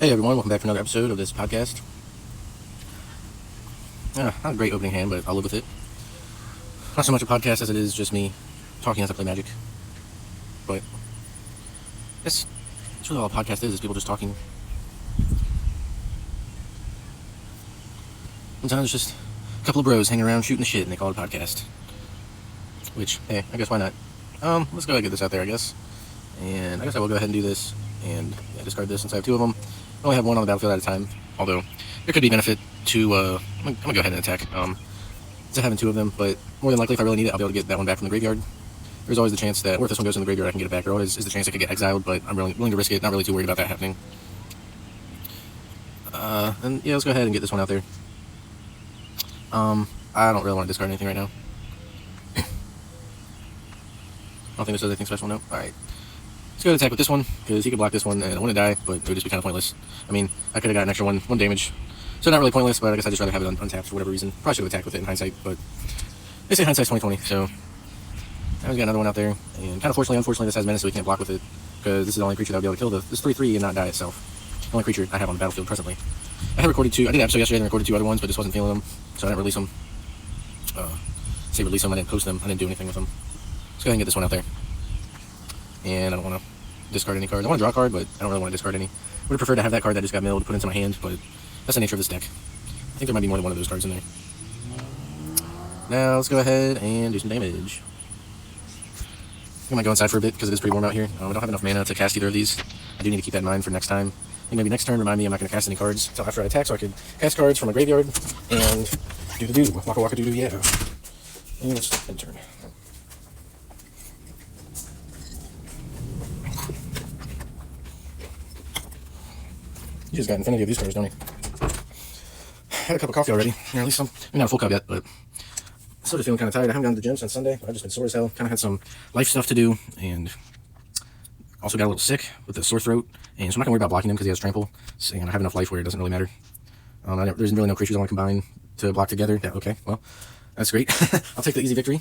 Hey everyone, welcome back to another episode of this podcast. Not a great opening hand, but I'll live with it. Not so much a podcast as it is just me talking as I play Magic. But that's really all a podcast is people just talking. Sometimes it's just a couple of bros hanging around shooting the shit and they call it a podcast. Which, hey, I guess why not? Let's go ahead and get this out there, I guess. And I guess I will go ahead and do this and discard this since I have two of them. I only have one on the battlefield at a time, although there could be benefit to, I'm gonna go ahead and attack, instead of having two of them, but more than likely if I really need it, I'll be able to get that one back from the graveyard. There's always the chance that, or if this one goes in the graveyard, I can get it back. There always is the chance I could get exiled, but I'm willing to risk it, not really too worried about that happening. And yeah, let's go ahead and get this one out there. I don't really want to discard anything right now. I don't think this does anything special, no? Alright. Let's go ahead and attack with this one, because he could block this one, and I want to die, but it would just be kind of pointless. I mean, I could have got an extra one damage, so not really pointless, but I guess I'd just rather have it untapped for whatever reason. Probably should have attacked with it in hindsight, but they say hindsight's 20/20, so now we've got another one out there, and kind of unfortunately, this has menace, so we can't block with it, because this is the only creature that will be able to kill this 3/3 and not die itself. The only creature I have on the battlefield presently. I have recorded two. I did an episode yesterday and recorded two other ones, but just wasn't feeling them, so I didn't release them. Release them, I didn't post them, I didn't do anything with them. Let's go ahead and get this one out there. And I don't want to discard any cards. I want to draw a card, but I don't really want to discard any. Would have preferred to have that card that just got milled put into my hand, but that's the nature of this deck. I think there might be more than one of those cards in there. Now let's go ahead and do some damage. I might go inside for a bit because it is pretty warm out here. I don't have enough mana to cast either of these. I do need to keep that in mind for next time. I think maybe next turn, remind me I'm not going to cast any cards until after I attack, so I could cast cards from my graveyard and do the do. Waka waka doo doo, yeah. And let's end turn. You just got infinity of these cards, don't you? Had a cup of coffee already. Or at least not a full cup yet, but sort of feeling kind of tired. I haven't gone to the gym since Sunday. I've just been sore as hell. Kind of had some life stuff to do, and also got a little sick with a sore throat. And so I'm not gonna worry about blocking him because he has trample. So, and I have enough life where it doesn't really matter. There's really no creatures I want to combine to block together. Yeah, okay, well, that's great. I'll take the easy victory.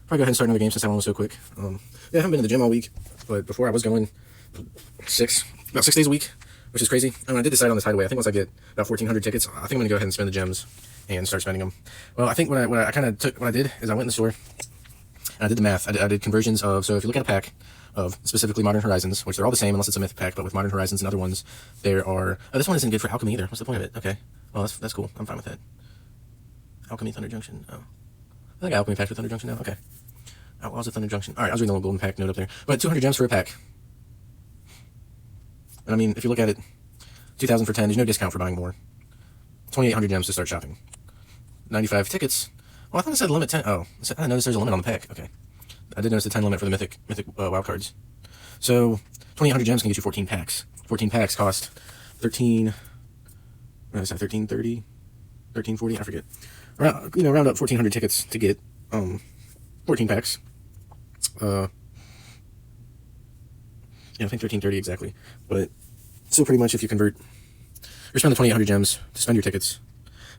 Probably go ahead and start another game since that one was so quick. Yeah, I haven't been to the gym all week, but before I was going about 6 days a week, which is crazy. I did decide on this hideaway. I think once I get about 1,400 tickets, I think I'm gonna go ahead and spend the gems and start spending them. Well, I think what I did is I went in the store and I did the math. I did conversions of, so if you look at a pack of specifically Modern Horizons, which they're all the same unless it's a myth pack, but with Modern Horizons and other ones, there are, this one isn't good for alchemy either. What's the point of it? Okay. Well, that's cool. I'm fine with that. Alchemy Thunder Junction. Oh. I think I alchemy packed with Thunder Junction now. Okay. Outlaws of Thunder Junction. Alright, I was reading the little golden pack note up there. But 200 gems for a pack. And I mean, if you look at it, 2,000 for 10, there's no discount for buying more. 2,800 gems to start shopping. 95 tickets. Well, I thought it said limit 10. Oh, I didn't notice there's a limit on the pack. Okay. I did notice the 10 limit for the mythic wild cards. So, 2,800 gems can get you 14 packs. 14 packs cost 13, what is that, 1330? 1340? I forget. Round up 1,400 tickets to get, 14 packs. Yeah, I think 1330 exactly. But so pretty much if you convert, you're spending 2,800 gems to spend your tickets.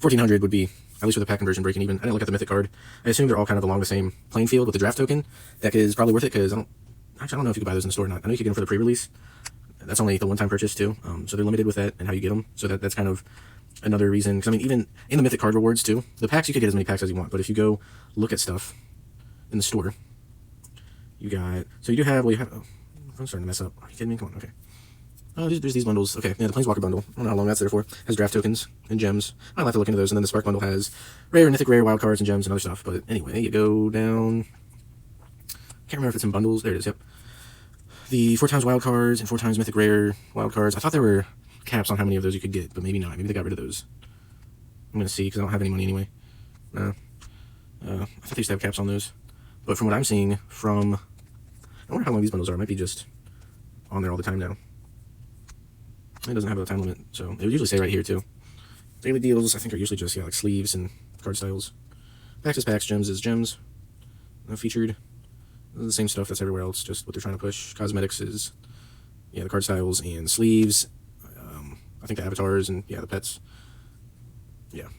1,400 would be, at least with the pack conversion, breaking even. I didn't look at the mythic card. I assume they're all kind of along the same playing field with the draft token. That is probably worth it because I don't know if you can buy those in the store or not. I know you can get them for the pre-release. That's only the one-time purchase too. So they're limited with that and how you get them. So that's kind of another reason. Because I mean, even in the mythic card rewards too, the packs, you could get as many packs as you want. But if you go look at stuff in the store, you do have, oh, I'm starting to mess up. Are you kidding me? Come on, okay. Oh, there's these bundles. Okay, yeah, the Planeswalker bundle. I don't know how long that's there for. Has draft tokens and gems. I'll have to look into those. And then the Spark bundle has rare, mythic, rare, wild cards, and gems and other stuff. But anyway, you go down. Can't remember if it's in bundles. There it is, yep. The 4 times wild cards and 4 times mythic, rare, wild cards. I thought there were caps on how many of those you could get, but maybe not. Maybe they got rid of those. I'm going to see because I don't have any money anyway. I thought they used to have caps on those. But from what I'm seeing from, I wonder how long these bundles are. It might be just on there all the time now. It doesn't have a time limit, so it would usually say right here too. Daily deals, I think, are usually just, like sleeves and card styles. Packs is packs, gems is gems. Featured, the same stuff that's everywhere else, just what they're trying to push. Cosmetics is, the card styles and sleeves. I think the avatars and, the pets. Yeah.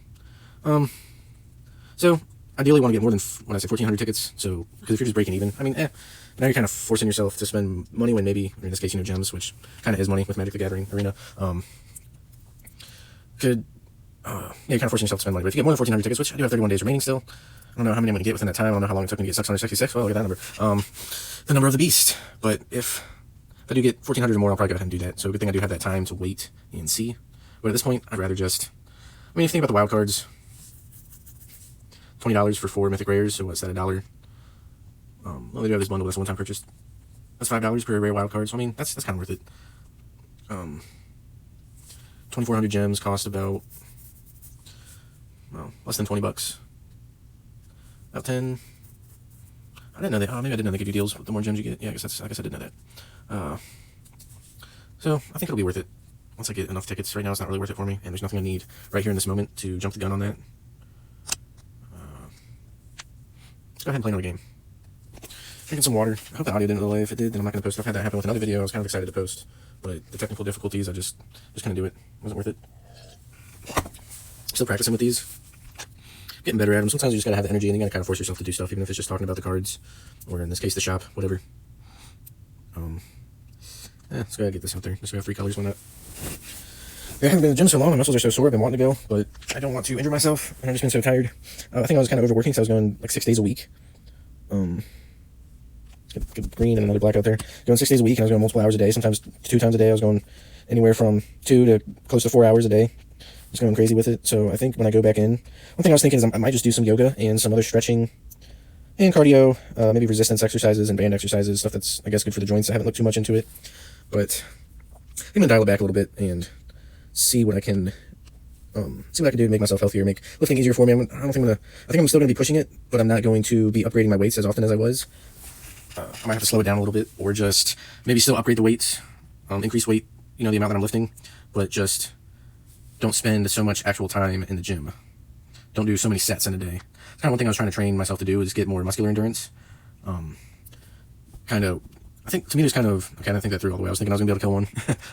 So, ideally want to get more than, when I say 1,400 tickets, so, because if you're just breaking even, I mean, Now you're kind of forcing yourself to spend money when maybe, or in this case, gems, which kind of is money with Mtga Arena. You're kind of forcing yourself to spend money. But if you get more than 1,400 tickets, which I do have 31 days remaining still, I don't know how many I'm going to get within that time. I don't know how long it took me to get 666. Well, look at that number. The number of the beast. But if I do get 1,400 or more, I'll probably go ahead and do that. So good thing I do have that time to wait and see. But at this point, I'd rather just, if you think about the wild cards, $20 for 4 mythic rares, so what's that, $1? Well, they do have this bundle, that's a one-time purchase. That's $5 per rare wild card, so that's kind of worth it. 2,400 gems cost about, less than $20. About 10. I didn't know that. Maybe I didn't know they give you deals with the more gems you get. Yeah, I guess I didn't know that. So I think it'll be worth it once I get enough tickets. Right now, it's not really worth it for me, and there's nothing I need right here in this moment to jump the gun on that. Let's go ahead and play another game. Drinking some water. I hope the audio didn't delay. If it did, then I'm not going to post it. I've had that happen with another video. I was kind of excited to post, but the technical difficulties, I just couldn't do it. It wasn't worth it. Still practicing with these. Getting better at them. Sometimes you just got to have the energy, and you got to kind of force yourself to do stuff, even if it's just talking about the cards, or in this case, the shop, whatever. Let's go ahead and get this out there. Just have 3 colors, why not? I haven't been in the gym so long, my muscles are so sore, I've been wanting to go, but I don't want to injure myself, and I've just been so tired. I think I was kind of overworking, so I was going like 6 days a week. Get green and another black out there. Going 6 days a week, and I was going multiple hours a day, sometimes 2 times a day. I was going anywhere from 2 to close to 4 hours a day. Just going crazy with it. So I think when I go back in, one thing I was thinking is I might just do some yoga and some other stretching and cardio, maybe resistance exercises and band exercises, stuff that's, I guess, good for the joints. I haven't looked too much into it, but I'm going to dial it back a little bit and see what I can do to make myself healthier, make lifting easier for me. I think I'm still going to be pushing it, but I'm not going to be upgrading my weights as often as I was. I might have to slow it down a little bit, or just maybe still upgrade the weights, increase weight, the amount that I'm lifting, but just don't spend so much actual time in the gym. Don't do so many sets in a day. It's kind of one thing I was trying to train myself to do, is get more muscular endurance. I think, to me, there's I think that through all the way. I was thinking I was going to be able to kill one.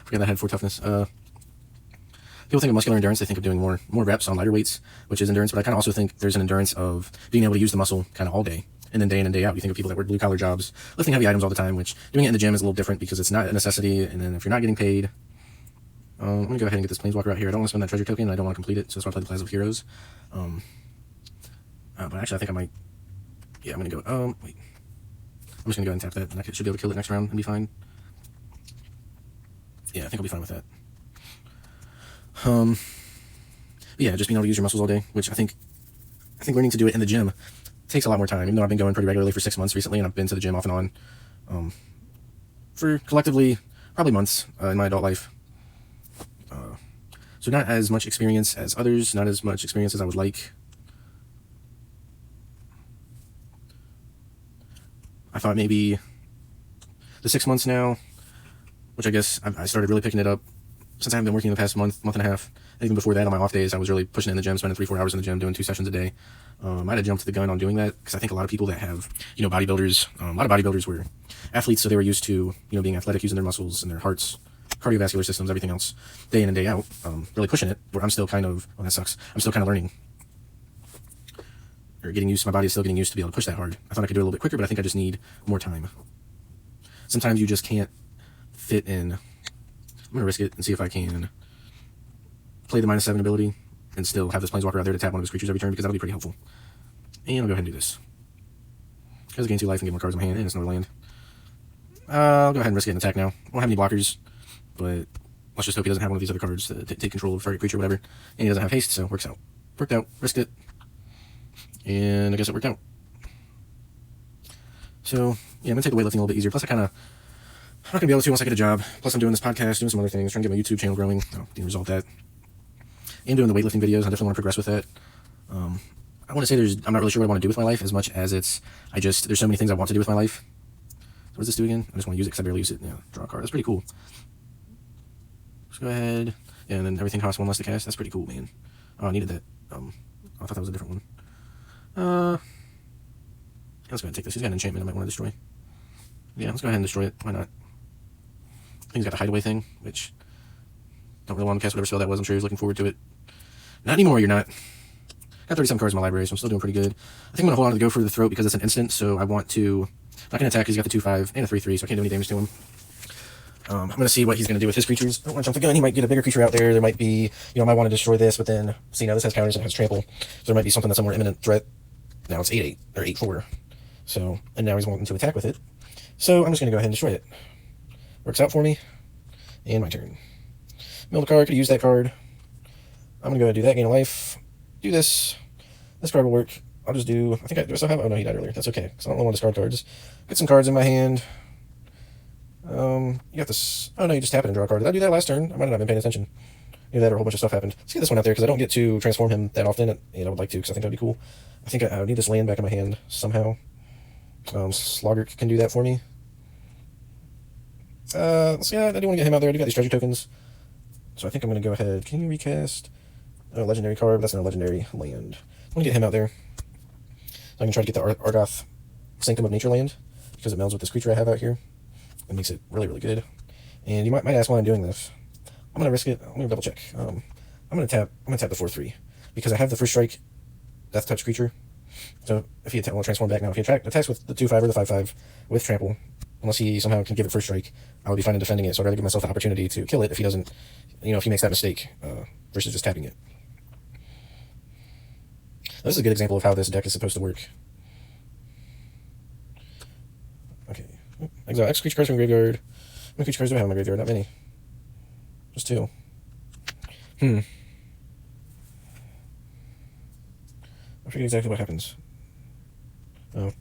Forget I had 4 toughness. People think of muscular endurance, they think of doing more reps on lighter weights, which is endurance, but I kind of also think there's an endurance of being able to use the muscle kind of all day, and then day in and day out. You think of people that work blue-collar jobs, lifting heavy items all the time, which doing it in the gym is a little different because it's not a necessity, and then if you're not getting paid, I'm going to go ahead and get this Planeswalker out here. I don't want to spend that treasure token, and I don't want to complete it, so that's why I play the Plaza of Heroes. But actually, I think I might, I'm going to go, wait. I'm just going to go ahead and tap that, and I should be able to kill it next round and be fine. Yeah, I think I'll be fine with that. Yeah, just being able to use your muscles all day, which I think learning to do it in the gym takes a lot more time, even though I've been going pretty regularly for 6 months recently, and I've been to the gym off and on, for collectively, probably months, in my adult life. So not as much experience as others, not as much experience as I would like. I thought maybe the 6 months now, which I guess I started really picking it up since I haven't been working the past month and a half. And even before that, on my off days, I was really pushing it in the gym, spending 3-4 hours in the gym, doing 2 sessions a day. I had to jump to the gun on doing that, because I think a lot of people that have, bodybuilders, a lot of bodybuilders were athletes, so they were used to, being athletic, using their muscles and their hearts, cardiovascular systems, everything else, day in and day out, really pushing it, where I'm still kind of, that sucks, I'm still kind of learning, or getting used to, my body is still getting used to be able to push that hard. I thought I could do it a little bit quicker, but I think I just need more time. Sometimes you just can't fit in. I'm going to risk it and see if I can play the -7 ability and still have this Planeswalker out there to tap one of his creatures every turn, because that'll be pretty helpful. And I'll go ahead and do this, because I gain 2 life and get more cards in my hand, and it's another land. I'll go ahead and risk it and attack now. I won't have any blockers, but let's just hope he doesn't have one of these other cards to take control of a target creature or whatever. And he doesn't have haste, so it works out. Worked out. Risked it. And I guess it worked out. So, yeah, I'm going to take the weightlifting a little bit easier. Plus, I'm not going to be able to once I get a job. Plus, I'm doing this podcast, doing some other things, trying to get my YouTube channel growing. Didn't resolve that. And doing the weightlifting videos. I definitely want to progress with that. I want to say I'm not really sure what I want to do with my life, as much as there's so many things I want to do with my life. So what does this do again? I just want to use it because I barely use it. Yeah, draw a card. That's pretty cool. Let's go ahead. Yeah, and then everything costs 1 less to cast. That's pretty cool, man. Oh, I needed that. I thought that was a different one. Let's go ahead and take this. He's got an enchantment I might want to destroy. Yeah, let's go ahead and destroy it. Why not? I think he's got the hideaway thing, which don't really want to cast whatever spell that was. I'm sure he was looking forward to it. Not anymore, you're not. Got 30-some cards in my library, so I'm still doing pretty good. I think I'm going to hold on to the Go for the Throat because it's an instant, so I want to Not going to attack because he's got the 2/5 and a 3/3, so I can't do any damage to him. I'm going to see what he's going to do with his creatures. I don't want to jump the gun. He might get a bigger creature out there. There might be, I might want to destroy this, but then, see, now this has counters and it has trample. So there might be something that's a more imminent threat. Now it's 8/8, or 8/4. So, and now he's wanting to attack with it. So I'm just going to go ahead and destroy it. Works out for me. And my turn. Mill the card, could use that card. I'm going to go ahead and do that, gain a life. Do this. This card will work. I'll just do, I think I, do I still have, oh no, he died earlier. That's okay, because I don't want to discard cards. Get some cards in my hand. You got this, oh no, you just tap it and draw a card. Did I do that last turn? I might not have been paying attention. Either that or a whole bunch of stuff happened. Let's get this one out there, because I don't get to transform him that often, and I would like to, because I think that would be cool. I think I need this land back in my hand somehow. Slogger can do that for me. Let's see, I do want to get him out there. I do got these treasure tokens. So I think I'm going to go ahead. Can you recast? Oh, legendary card, but that's not a legendary land. I'm going to get him out there. So I can try to get the Argoth Sanctum of Nature land, because it melds with this creature I have out here. It makes it really, really good. And you might ask why I'm doing this. I'm going to risk it. I'm going to double check. I'm going to tap the 4/3, because I have the first strike death touch creature. So if he will transform back now. If he attacks with the 2/5 or the 5/5 with trample, unless he somehow can give it first strike, I would be fine in defending it. So I'd rather give myself the opportunity to kill it if he doesn't, if he makes that mistake, versus just tapping it. This is a good example of how this deck is supposed to work. Okay. Exile X creature cards from graveyard. How many creature cards do I have in my graveyard? Not many. Just 2. I forget exactly what happens. Oh.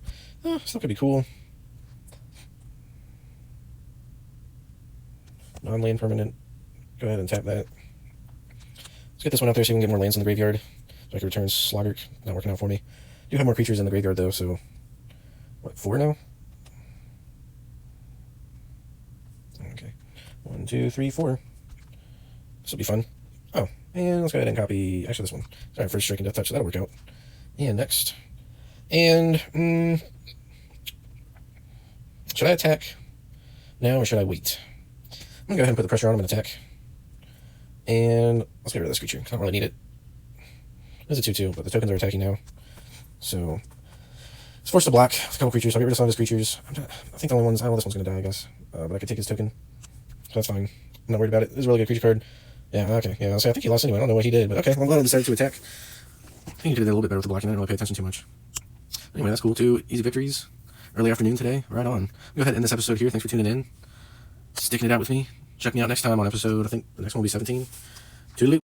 Still could be cool. Non-land permanent. Go ahead and tap that. Let's get this one out there so we can get more lands in the graveyard. So I can return Slogger. Not working out for me. Do have more creatures in the graveyard though, so... What, 4 now? Okay. 1, 2, 3, 4. This will be fun. Oh, and let's go ahead and copy... Actually, this one. Sorry, first strike and death touch, so that'll work out. And next. And... should I attack now, or should I wait? I'm going to go ahead and put the pressure on him and attack. And let's get rid of this creature, because I don't really need it. There's a 2/2, but the tokens are attacking now. So, it's forced to block with a couple creatures, so I'll get rid of some of his creatures. I think the only ones... this one's going to die, I guess. But I could take his token. So that's fine. I'm not worried about it. This is a really good creature card. Yeah, okay. Yeah, so I think he lost anyway. I don't know what he did, but okay. Well, I'm glad I decided to attack. I think he did a little bit better with the blocking. I didn't really pay attention too much. Anyway, that's cool. 2 easy victories. Early afternoon today. Right on. Go ahead and end this episode here. Thanks for tuning in. Sticking it out with me. Check me out next time on episode, I think the next one will be 17. Toodaloo.